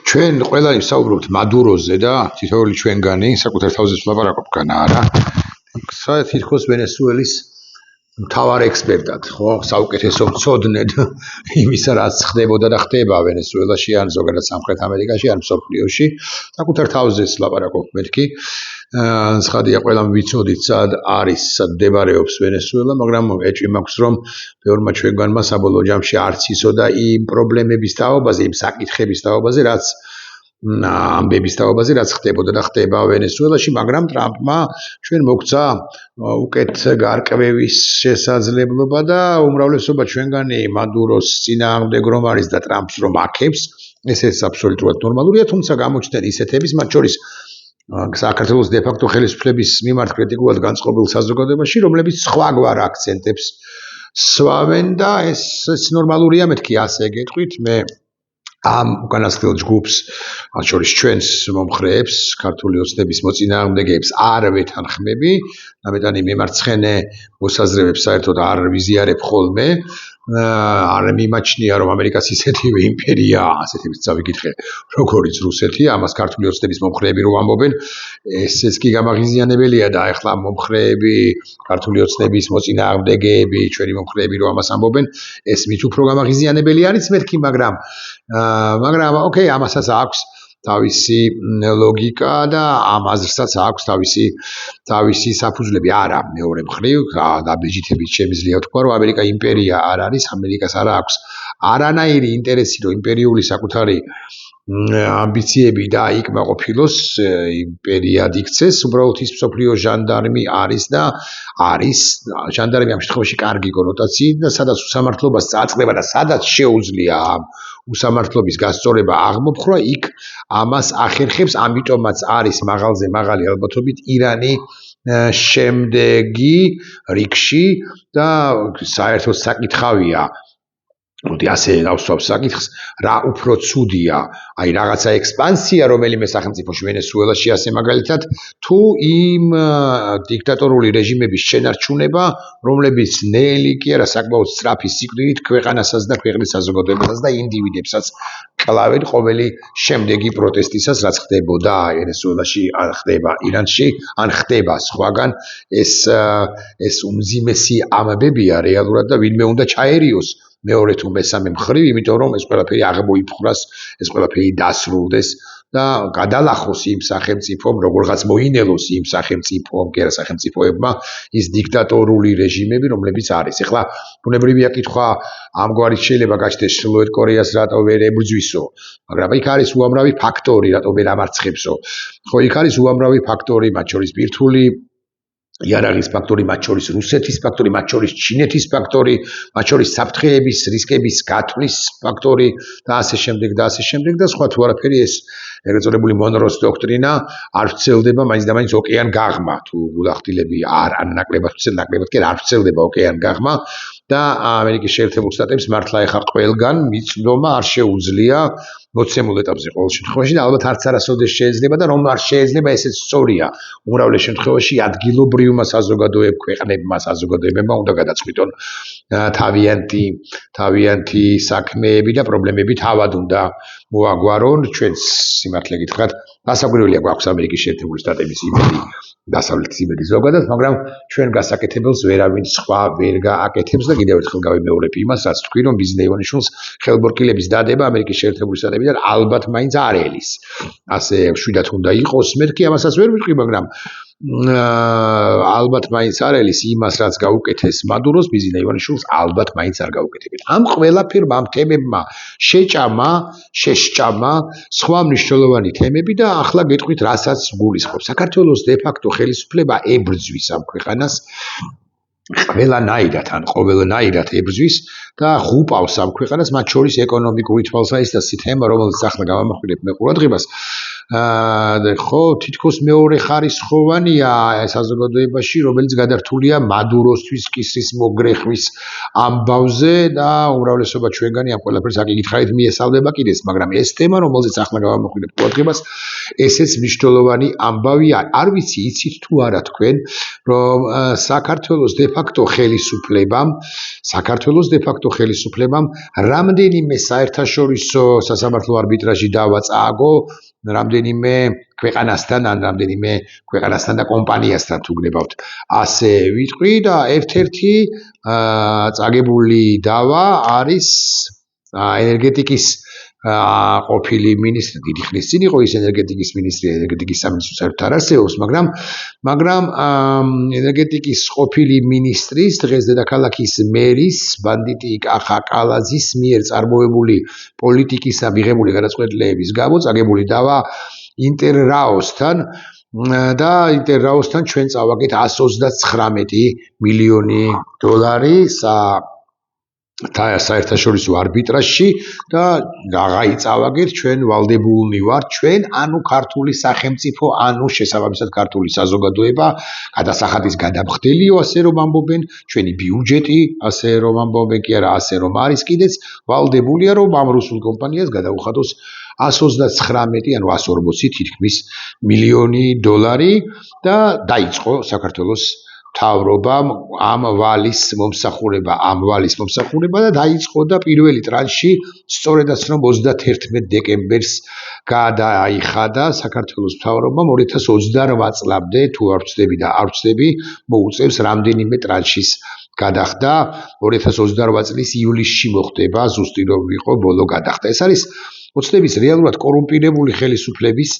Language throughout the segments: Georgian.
ჩვენ ყველანი ვსაუბრობთ მადუროზე და თითოეული ჩვენგანი საკუთარ თავზე ვლაპარაკობ განა არა. თითქოს ვენესუელის მთავარ ექსპერტად, ხო, საუკეთესო მცოდნედ იმისა, რაც ხდებოდა და ხდება ვენესუელაში ან ზოგადად სამხრეთ ამერიკაში ან მსოფლიოში. საკუთარ თავზე ვლაპარაკობ მეთქი. ცხადია, ყველამ ვიცოდით, სად არის, სად მდებარეობს ვენესუელა, მაგრამ ეჭვი მაქვს, რომ ბევრმა ჩვენგანმა საბოლოო ჯამში არც იცოდა იმ პრობლემების თაობაზე, იმ საკითხების თაობაზე, რაც ამბების თაობაზე, რაც ხდებოდა და ხდება ვენესუელაში, მაგრამ ტრამპმა ჩვენ მოგცა უკეთ გარკვევის შესაძლებლობა და უმრავლესობა ჩვენგანი მადუროს წინააღმდეგ რომ არის და ტრამპს რომ აქებს, ეს აბსოლუტურად ნორმალურია, თუმცა გამოჩნდნენ ისეთების, მათ შორის საქართველოს დე-ფაქტო ხელისუფლების მიმართ კრიტიკულად განწყობილ საზოგადოებაში, რომლებიც სხვაგვარ აქცენტებს სვავენ და ეს ნორმალურია, მეთქი ასე გეტყვით, მე ამ უკანასკნელ ჯგუფს, მათ შორის ჩვენს მომხრეებს, ქართული ოცნების მოწინააღმდეგეებს არ ვეთანხმები, ამიტომ მემარცხენე მოსაზრებებს საერთოდ არ ვიზიარებ ხოლმე, არ მიმაჩნია, რომ ამერიკას ისეთივე იმპერია, ასეთი წავიკითხე, როგორიც რუსეთი, ამას ქართული ოცნების მომხრეები რო ამბობენ, ესეც კი გამაღიზიანებელია და ახლა მომხრეები, ქართული ოცნების მოწინააღმდეგეები, ჩვენი მომხრეები რო ამას ამბობენ, ეს მით უფრო გამაღიზიანებელი არის მეთქი, მაგრამ ოკეი, ამასაც აქვს თავისი ლოგიკა და ამ აზრსაც აქვს თავისი საფუძვლები. არა, მეორე მხრივ, დაბეჭდებით შემიძლია თქვა, რომ ამერიკა იმპერია არ არის, ამერიკას არ აქვს არანაირი ინტერესი, რომ იმპერიული საკუთარი ამბიციები და იკმაყოფილოს, იმპერიად იქცეს, უბრალოდ ის მსოფლიო ჟანდარმი არის და არის, ჟანდარმი ამ შემთხვევაში კარგი კონოტაციით და სადაც უსამართლობას წააწყდება და სადაც შეუძლია უსამართლობის გასწორება აღმოფხვრა, იქ ამას ახერხებს, ამიტომაც არის მაღალზე მაღალი ალბათობით ირანი შემდეგი რიგში და საერთოდ საკითხავია, მოდი ასე დავსვავ საკითხს, რა უფრო ცუდია, აი რაღაცა ექსპანსია რომელიმე სახელმწიფოში ვენესუელაში ასე მაგალითად, თუ იმ დიქტატორული რეჟიმების შენარჩუნება, რომლებიც ნელი კი არა საკმაოდ სწრაფი სიკვდილით ქვეყანასაც და ქვეყნის საზოგადოებასაც და ინდივიდებსაც კლავენ ყოველი შემდეგი პროტესტისას, რაც ხდებოდა ვენესუელაში, ან ხდება ირანში, ან ხდება სხვაგან, ეს უმძიმესი ამბებია რეალურად და ვინმე უნდა ჩაერიოს მეორე თუ მესამე მხრივ, იმიტომ რომ ეს ყველაფერი აღმოიფხვრას, ეს ყველაფერი დასრულდეს და გადალახოს იმ სახელმწიფომ, როგორღაც მოინელოს იმ სახელმწიფომ, კი არა სახელმწიფოებმა, ის დიქტატორული რეჟიმები, რომლებიც არის. ეხლა ბუნებრივია კითხვა, ამგვარით შეიძლება გაჩნდეს ჩრდილოეთ კორეას რატო ვერ ებრძვისო, მაგრამ იქ არის უამრავი ფაქტორი, რატო ვერ ამარცხებსო. ხო, იქ არის უამრავი ფაქტორი, მათ შორის ბირთვული იარაღის ფაქტორი, მათ შორის რუსეთის ფაქტორი, მათ შორის ჩინეთის ფაქტორი, მათ შორის საფრთხეების, რისკების გათვლის ფაქტორი და ასე შემდეგ და სხვა თუ არაფერი ეს ეგრეთ წოდებული მონროს დოქტრინა არ ვრცელდება მაინც და მაინც ოკეან გაღმა, თუ გულახდილები ან ნაკლებად კი არ ვრცელდება ოკეან გაღმა და ამერიკის შეერთებულ შტატებს მართლა ეხა ყველგან მიწვდომა არ შეუძლია მოცემულ ეტაპზე ყოველ შემთხვევაში და ალბათ არც არასოდეს შეიძლება და რომ არ შეიძლება ესეც სწორია. უმრავლეს შემთხვევაში ადგილობრივმა ქვეყნებმა საზოგადოებებმა უნდა გადაწყვიტონ თავიანთი საქმეები და პრობლემები თავად უნდა მოაგვარონ. ჩვენს სიმართლე გითხრათ, გასაკვირველია გვაქვს ამერიკის შეერთებული შტატების იმედი, დასავლეთის იმედი ზოგადად, მაგრამ ჩვენ გასაკეთებელს ვერავინ სხვა ვერ გააკეთებს და კიდევ ერთხელ გავიმეორებ იმას, რაც თქვი, რომ ბიზნეს ივანიშვილს ხელბორკილების დადება ამერიკის შეერთებული შტატებიდან ალბათ მაინც არ ელის. ასე შვიდათ უნდა იყოს, მეთქი ამასაც ვერ ვიტყვი, მაგრამ ალბათ მაინც არ ელის იმას, რაც გაუკეთეს მადუროს, ბიზნეს ივანიშვილს ალბათ მაინც არ გაუკეთებენ. ამ ყველაფერმა, ამ თემებმა შეშჭამა სხვა მნიშვნელოვანი თემები და ახლა გეტყვით, რასაც გულისხმობ. საქართველოს დე-ფაქტო ხელისუფლება ებრძვის ამ ქვეყანას ყველანაირად ებრძვის და ღუპავს ამ ქვეყანას, მათ შორის ეკონომიკური თვალსაზრისით თემა, რომელიც ახლა გავამახვილებ მე ყურადღებას. ხო, თითქოს მეორე ხარისხოვანია საზოგადოებაში, რომელიც გადართულია მადუროსთვის კისრის მოგრეხვის ამბავზე და უმრავლესობა ჩვენგანი ამ ყველაფერს აკითხავით მიესალმება კიდეც, მაგრამ ეს თემა, რომელზეც ახლა გავამახვილებ ყურადღებას, ესეც მნიშვნელოვანი ამბავია. არ ვიცი, იცით თუ არა თქვენ, რომ საქართველოს დე-ფაქტო საფეხბურთო ხელისუფლებამ რამდენიმე საერთაშორისო სასამართლო არბიტრაჟი დავა წააგო რამდენიმე ქვეყანასთან ან რამდენიმე ქვეყანასთან და კომპანიასთან თუ გნებავთ ასე ვიტყვი და ერთ-ერთი წაგებული დავა არის ენერგეტიკის ყოფილი მინისტრი დიდი ხნის წინ იყო ის ენერგეტიკის მინისტრი ენერგეტიკის სამინისტრო საერთოდ არ არსებობს მაგრამ ენერგეტიკის ყოფილი მინისტრის დღეს დედაქალაქის მერის ბანდიტი კახა კალაძის მიერ წარმოებული პოლიტიკის და მიღებული გადაწყვეტილების გამო წაგებული დავა ინტერრაოსთან და ინტერრაოსთან ჩვენ წავაგეთ 139 მილიონი დოლარი საერთაშორისო არბიტრაჟში და გაიწავაგეთ ჩვენ ვალდებულნი ვართ ჩვენ ანუ ქართული სახელმწიფო ანუ შესაბამისად ქართული საზოგადოება გადასახადის გადამხდელიო ასე რომ ამბობენ ჩვენი ბიუჯეტი ასე რომ ამბობენ კი არა ასე რომ არის კიდეც ვალდებულია რომ ამ რუსულ კომპანიას გადაუხადოს 139 ანუ 140 თითქმის მილიონი დოლარი და დაიწყო საქართველოს თავრობამ ამ ვალის მომსახურება და დაიწყო და პირველი ტრანში სწორედაც რომ 31 დეკემბერს გადაიხადა საქართველოს თავრობამ 2028 წლამდე თუ არ ვწდები და არ ვწდები მოუწევს რამდენიმე ტრანშის გადახდა 2028 წლის ივლისში მოხდება ზუსტი რომ იყო ბოლო გადახდა ეს არის ოცნების რეალურად კორუმპირებული ხელისუფლების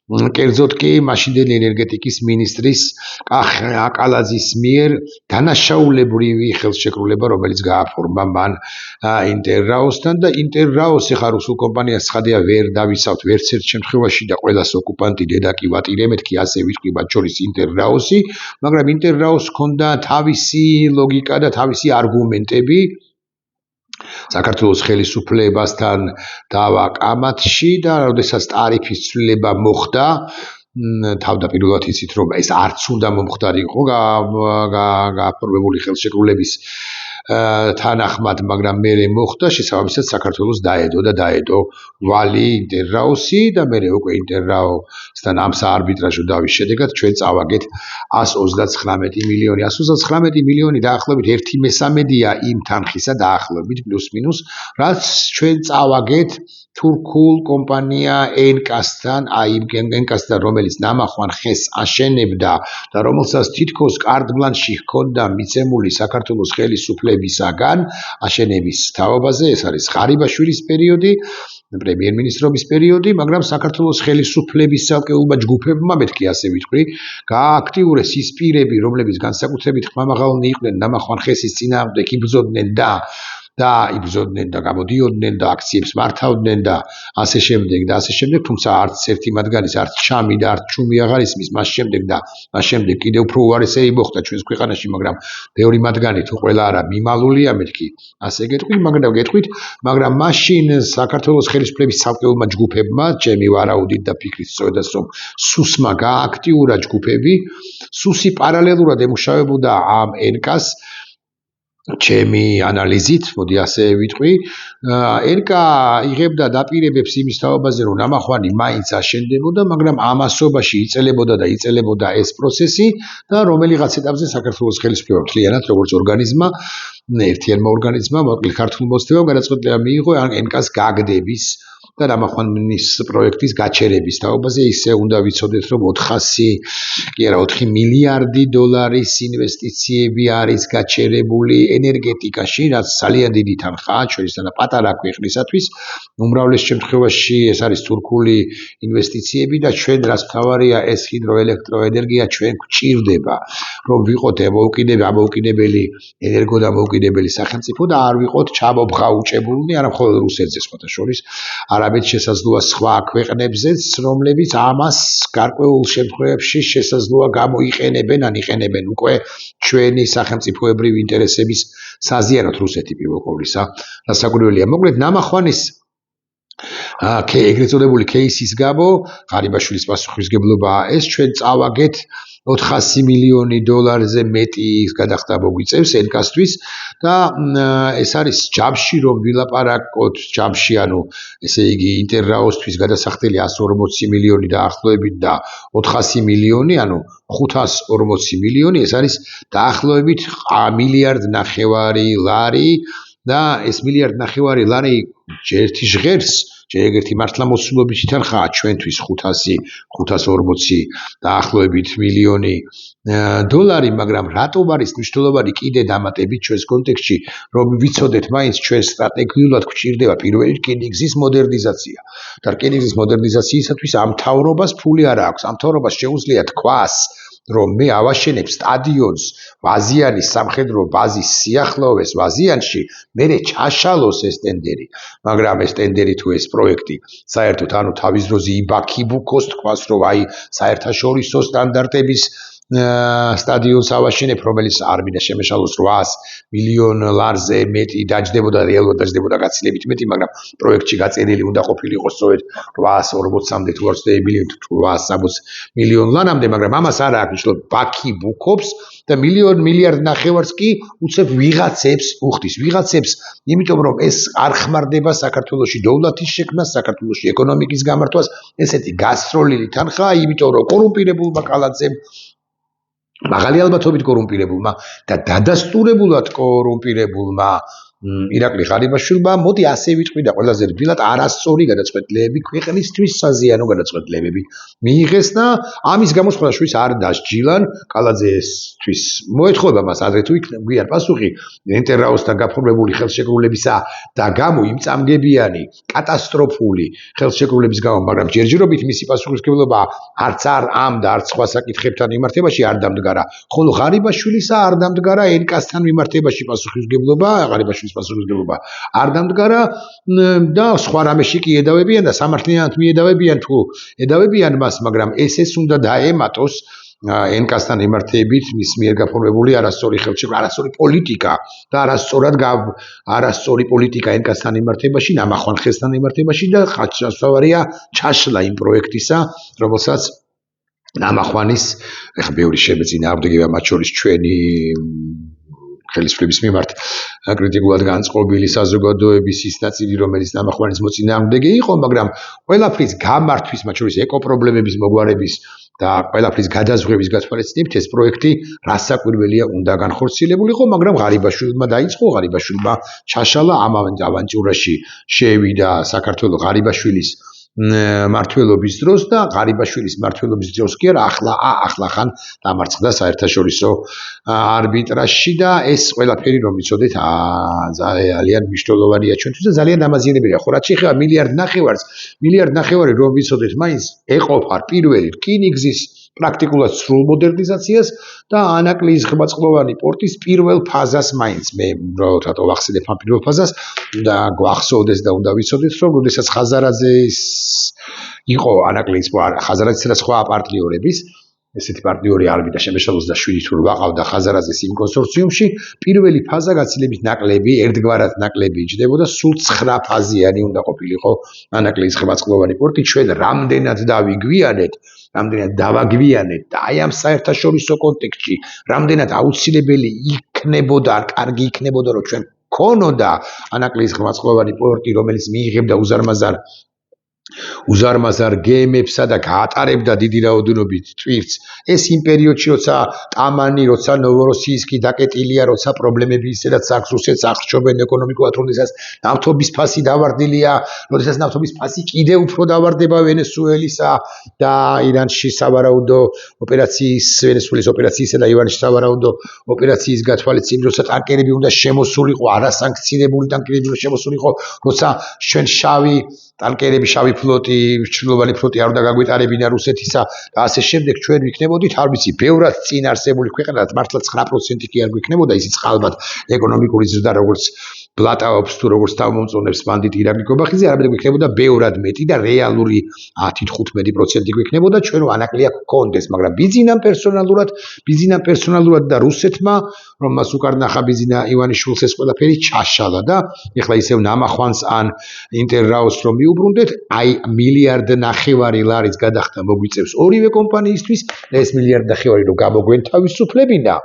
კერძოდ კი მაშინდელი ენერგეტიკის მინისტრის კალაძის მიერ დანაშაულებრივი ხელშეკრულება რომელიც გააფორმა მან ინტერრაოსთან და ინტერრაოს ეხა რუსულ კომპანიას ცხადია ვერ დავიცავთ ვერც ერთ შემთხვევაში და ყველას ოკუპანტი დედაკი ვატირე მეთქი ასე ვიტყვი მათ შორის ინტერრაოსი მაგრამ ინტერრაოს ჰქონდა თავისი ლოგიკა და თავისი არგუმენტები საქართველოს ხელისუფლებასთან დავა კამათში და როდესაც ტარიფის ცვლილება მოხდა თავდაპირველად იცით რომ ეს არც უნდა მომხდარიყო გააფორმებული ხელშეკრულების თანახმად მაგრამ მე მოხდა შესაბამისად საქართველოს დაედო ვალი ინტერრაოსი და მე უკვე ინტერრაოსთან ამ საარბიტრაჟო დავის შედეგად ჩვენ წავაგეთ 139 მილიონი 139 მილიონი დაახლოებით 1/3-ია იმ თანხისა დაახლოებით პლუს მინუს რაც ჩვენ წავაგეთ თურქულ კომპანია ენკასთან აი ენკასთან რომელიც ნამახვან ხეს აშენებდა და რომელსაც თითქოს კარტ-ბლანში ჰქონდა მიცემული საქართველოს ხელისუფლებისაგან აშენების თაობაზე ეს არის ღარიბაშვილის პერიოდი პრემიერ-მინისტრობის პერიოდი მაგრამ საქართველოს ხელისუფლების ცალკეულმა ჯგუფებმა მეთქი ასე ვიტყვი გააქტიურეს ის პირები რომლებიც განსაკუთრებით ხმამაღალნი იყვნენ ნამახვან ხესის წინააღმდეგ იბრძოდნენ და გამოდიოდნენ და აქციებს მართავდნენ და ასე შემდეგ თუმცა არც ერთი მათგანის არც ჩამი და არც ჩუმი აღარ ისმის მას შემდეგ კიდევ უფრო უარესები მოხდა ჩვენს ქვეყანაში მაგრამ ბევრი მათგანი თუ ყველა არა მიმალულია მეთქი ასე გეტყვით მაგრამ მაშინ საქართველოს ხელისუფლების ცალკეულმა ჯგუფებმა ჩემი ვარაუდით და ფიქრით სწორედაც რომ სუსმა გააქტიურა ჯგუფები სუსი პარალელურად ემუშავებოდა ამ ენკას ჩემი ანალიზით, მოდი ასე ვიტყვი, ერკა იღებდა დაპირებებს იმის თაობაზე, რომ ნამახვანი მაინც აშენდებოდა, მაგრამ ამასობაში იწელებოდა ეს პროცესი და რომელიღაც ეტაპზე საქართველოს ხელისუფლება მთლიანად როგორც ორგანიზმა, ერთიანმა ორგანიზმმა, მოკლედ ქართულ მოსწრებამ გადაწყვეტილება მიიღო ენკას გაგდების და ნამახვანის პროექტის გაჩერების თაობაზე ისე უნდა ვიცოდეთ, რომ 4 მილიარდი დოლარის ინვესტიციები არის გაჩერებული ენერგეტიკაში, რაც ძალიან დიდი თანხაა ჩვენისა და პატარა ქვეყნისათვის. უმრავლეს შემთხვევაში ეს არის თურქული ინვესტიციები და ჩვენ რაც მთავარია ეს ჰიდროელექტროენერგია ჩვენ გვჭირდება, რომ ვიყოთ ამოუკიდებელი ენერგოდამოუკიდებელი სახელმწიფო და არ ვიყოთ ჩამობღაუჭებულნი, არა მხოლოდ რუსეთზე სხვათა შორის, არამედ შესაძლოა სხვა ქვეყნებზეც, რომლებიც ამას გარკვეულ შემთხვევებში შესაძლოა გამოიყენებენ, ან იყენებენ უკვე ჩვენი სახელმწიფოებრივი ინტერესების საზიანოდ რუსეთი პირველ ყოვლისა. რასაკვირველია, მოკლედ ნამახვანის ეგრეთ წოდებული кейსის გამო ღარიბაშვილის პასუხისმგებლობაა ეს ჩვენ წავაგეთ 400 მილიონი დოლარზე მეტი გადახდა მოგვიწევს ენკასთვის და ეს არის ჯამში რომ ვილაპარაკოთ ჯამში ანუ ესე იგი ინტერრაოსთვის გადასახდელი 140 მილიონი დაახლოებით და 400 მილიონი ანუ 540 მილიონი ეს არის დაახლოებით 1,5 მილიარდი ლარი და ეს მილიარდ ნახევარი ლარი ერთი ჟღერს ჯერეგერთი მართლა მოსულობითი თანხაა ჩვენთვის 540 დაახლოებით მილიონი დოლარი, მაგრამ რატომ არის მნიშვნელოვანი კიდე დამატებით ჩვენს კონტექსტში, რომ ვიცოდეთ მაინც ჩვენ სტრატეგიულად გვჭირდება პირველი რკინიგზის მოდერნიზაცია. და რკინიგზის მოდერნიზაციისათვის ამ მთავრობას ფული არ აქვს. ამ მთავრობას შეუძლია თქვას, რომ მე ავაშენებ სტადიონს ვაზიანის სამხედრო ბაზის სიახლოვეს ვაზიანში, მერე ჩაშალოს ეს ტენდერი, მაგრამ ეს ტენდერი თუ ეს პროექტი საერთოდ ანუ თავის დროზე იბაქიბუქოს თქვას, რომ აი საერთაშორისო სტანდარტების სტადიონს ავაშენებ, რომელიც არ მინდა შემეშალოს 800 მილიონ ლარზე მეტი დაჯდებოდა, რეალურად დაჯდებოდა გაცილებით მეტი, მაგრამ პროექტში გაწერილი უნდა ყოფილიყო სწორედ 840-მდე თუ 860 მილიონ ლარამდე, მაგრამ ამას არ აქვს ნიშნულობა, ბაქიბუქობს და მილიარდ ნახევარს კი უცებ ვიღაცებს უხდის, ვიღაცებს, იმიტომ რომ ეს არ ხმარდება საქართველოში დოვლათის შექმნას, საქართველოში ეკონომიკის გამართვას, ესეთი გასროლილი თანხაა, იმიტომ რომ კორუმპირებულმა კალათზემ მაღალი ალბათობით კორუმპირებულმა და დადასტურებულად კორუმპირებულმა ირაკლი ღარიბაშვილმა მოდი ასე ვიტყვი და ყველაზე რბილად არასწორი გადაწყვეტილებები ქვეყნისთვის საზიანო გადაწყვეტილებები მიიღეს და ამის გამო სხვადასხვის არ დასჯილან კალაძესთვის მოეთხოვება მას ადრე თუ გვიან პასუხი ენტერაოსთან გაფორმებული ხელშეკრულებისა და გამო იმ წამგებიანი კატასტროფული ხელშეკრულების გამო, მაგრამ ჯერჯერობით მისი პასუხისმგებლობა არც ამ და არც სხვა საკითხებთან მიმართებაში არ დამდგარა, ხოლო ღარიბაშვილისა არ დამდგარა ენკასთან მიმართებაში პასუხისმგებლობა, ღარიბაშვილის პასუხისმგებლობა არ დამდგარა და სხვა რამეში კი ედავებიან და სამართლიანად მიედავებიან თუ ედავებიან მას, მაგრამ ეს უნდა დაემატოს ენკასთან მიმართებით მის მიერ გაფორმებული არასწორი ხელშეკრულება, არასწორი პოლიტიკა და არასწორი პოლიტიკა ენკასთან მიმართებაში, ნამახვან ხესთან მიმართებაში და ხალხშესავარია ჩაშლა იმ პროექტისა, რომელსაც ნამახვანის ეხა ბევრი შემეწინააღმდეგება, მათ შორის ჩვენი ხელისუფლების მიმართ კრიტიკულად განწყობილი საზოგადოების ის ნაწილი, რომელიც ნამახვანის მოწინააღმდეგე იყო, მაგრამ ყველაფრის გამართვის, მათ შორის ეკოპრობლემების მოგვარების და ყველაფრის გადაზღვრების გათვალისწინებით ეს პროექტი რასაკვირველია უნდა განხორციელებულიყო, მაგრამ ღარიბაშვილმა დაიწყო, ღარიბაშვილმა ჩაშალა ამ ავანტიურაში შევიდა საქართველოს ღარიბაშვილის მართლობის დროს და ღარიბაშვილის მართლობის დროს კი არა ახლა ხან დამარცხდა საერთაშორისო არბიტრაჟში და ეს ყველაფერი რომ იცოდეთ ძალიან მნიშვნელოვანია ჩვენთვის და ძალიან დამაზიანებელია. ხო რაც შეეხება მილიარდ ნახევარი რომ ვიცოდეთ მაინც ეყოფა პირველი რკინიგზის პრაქტიკულად სრულ მოდერნიზაციას და ანაკლიის ღვაწლოვანი პორტის პირველ ფაზას მაინც მე უბრალოდ რატო ვახსენებ ამ პირველ ფაზას და გვახსოვდეს და უნდა ვიცოდეთ რომ როდესაც ხაზარაძეს იყო ანაკლიის ხაზარაძისა და სხვა პარტნიორების ესეთი პარტნიორი არ მიდა შემეშალოს და 7 თუ 8 ყავდა ხაზარაძეს იმ კონსორციუმში პირველი ფაზა გაცილებით ნაკლები ერთგვარად ნაკლები იჯდებოდა სულ 9 ფაზიანი უნდა ყოფილიყო ანაკლიის ღვაწლოვანი პორტი ჩვენ რამდენად დავაგვიანეთ და აი ამ საერთაშორისო კონტექსტში რამდენად აუცილებელი იქნებოდა კარგი იქნებოდა რომ ჩვენ ქონოდა ანაკლიის ღვაწლოვანი პორტი რომელიც მიიღებდა უზარმაზარ გემებსა და გაატარებდა დიდი რაოდენობით ტვირთს. ეს იმ პერიოდში, როცა ტამანი, როცა ნოვოროსიისკი დაკეტილია, როცა პრობლემები ისედაც აქვს რუსეთს აღრჩობენ ეკონომიკურად, როდესაც ნავთობის ფასი დავარდილია, როდესაც ნავთობის ფასი კიდევ უფრო დავარდება ვენესუელისა და ირანში სავარაუდო ვენესუელის ოპერაციისა და ირანში სავარაუდო ოპერაციის გათვალისწინებით, როცა ტანკერები უნდა შემოსულიყო, არასანქციონირებული ტანკერები უნდა შემოსულიყო, როცა ჩვენ ტანკერები შავი ფლოტი, ჩრდილოვანი ფლოტი არ უნდა გაგვეტარებინა რუსეთისა და ასე შემდეგ ჩვენ ვიქნებოდით, არ ვიცი, ბევრად წინ არსებული ქვეყანა, მართლა 9% კი არ გვიქნებოდა ისიც ალბათ ეკონომიკური ზრდა როგორც ბლატაობს თუ როგორც თავმომწონებს ბანდიტი ირაკლი გობახიძე, არამედ გვიქნებოდა ბევრად მეტი და რეალური 10-15% გვიქნებოდა ჩვენ რომ ანაკლია გქონდეს, მაგრამ ბიზინამ პერსონალურად და რუსეთმა რომ მას უკარნახა ბიზინა ივანიშვილს ეს ყველაფერი ჩაშალა და ეხლა ისევ ნამახვანს ან ინტერრაოს რომ მიუბრუნდეთ, აი მილიარდ ნახევარი ლარის გადახდა მოგვიწევს ორივე კომპანიისთვის და ეს მილიარდ ნახევარი რომ გამოგვენ თავისუფლებინა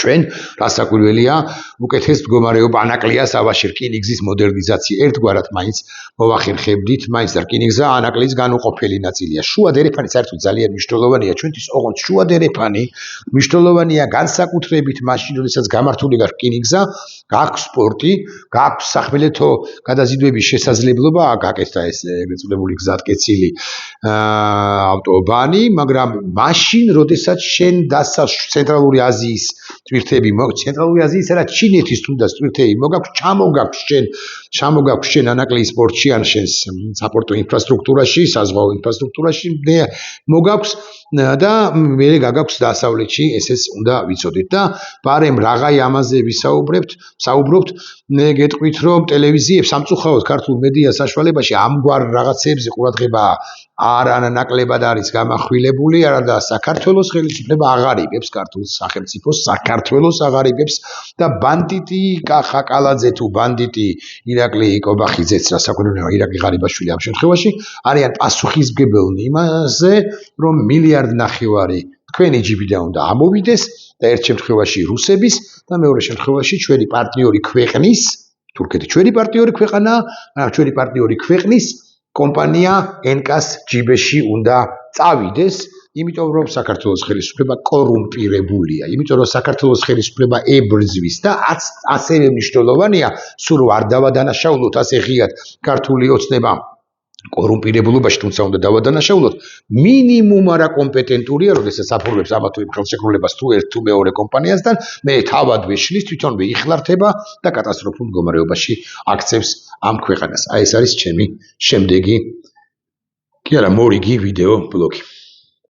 ჩვენ რასაკვირველია უკეთეს მდგომარეობა ანაკლია სავაში რკინიგზის მოდერნიზაცია ერთგვარად მაინც მოვახერხებდით მაინც და რკინიგზა ანაკლის განუყოფელი ნაწილია შუა დერეფანი საერთოდ ძალიან მნიშვნელოვანია ჩვენთვის ოღონდ შუა დერეფანი მნიშვნელოვანია განსაკუთრებით მაშინ როდესაც გამართული რკინიგზა გაქვს სპორტი გაქვს სახმელეთო გადაზიდვების შესაძლებლობა გაკეთდა ეს ეგრეთ წოდებული გზატკეცილი ავტობანი მაგრამ მაშინ როდესაც შენ დასალ ცენტრალური აზიის ტვირთები ცენტრალური აზიისა და ჩინეთის თუნდაც ტვირთები მოგაქვს ჩამოგაქვს შენ ანაკლის სპორტში ან შენ საპორტო ინფრასტრუქტურაში საზღვაო ინფრასტრუქტურაში მოგაქვს და მე გაგაქვს დასავლეთში ესეც უნდა ვიცოდეთ და პარემ რაღაცა ამაზე საუბრობთ მე გეტყვით რომ ტელევიზიებს სამწუხაროდ ქართულ მედია საშუალებაში ამგვარ რაღაცებზე ყურადღება არ ანაკლებად არის გამახვილებული არა საქართველოს ხელისუფლება აღარებებს ქართულ სახელმწიფოს საქართველოს აღარებებს და ბანდიტი ხაკალაძე თუ ბანდიტი ირაკლი კობახიძეც რასაკვირველია ირაკლი ღარიბაშვილი ამ შემთხვევაში არიან პასუხისმგებელნი იმაზე რომ მილიარდ ნახევარი თქვენი ჯიბიდან უნდა ამოვიდეს და ერთ შემთხვევაში რუსების და მეორე შემთხვევაში ჩვენი პარტნიორი ქვეყნის თურქეთი ჩვენი პარტნიორი ქვეყანა ჩვენი პარტნიორი ქვეყნის კომპანია NK-ს ჯიბეში უნდა წავიდეს იმიტომ რომ საქართველოს ხელისუფლება კორუმპირებულია იმიტომ რომ საქართველოს ხელისუფლება ებრძვის და ასევე მნიშვნელოვანია სულ არ დავადანაშაულოთ ასე ღიად ქართული ოცნება კორუმპირებულობაში თუმცა უნდა დავადანაშაულოთ მინიმუმ არა კომპეტენტურია როდესაც აფორმებს ამა თუ იმ ხელშეკრულებას თუ ერთ თუ მეორე კომპანიასთან მე თავად ვეშლის თვითონვე იხლართება და კატასტროფულ მდგომარეობაში აქცევს ამ ქვეყანას აი ეს არის ჩემი შემდეგი კი არა მორიგი ვიდეო ბლოგი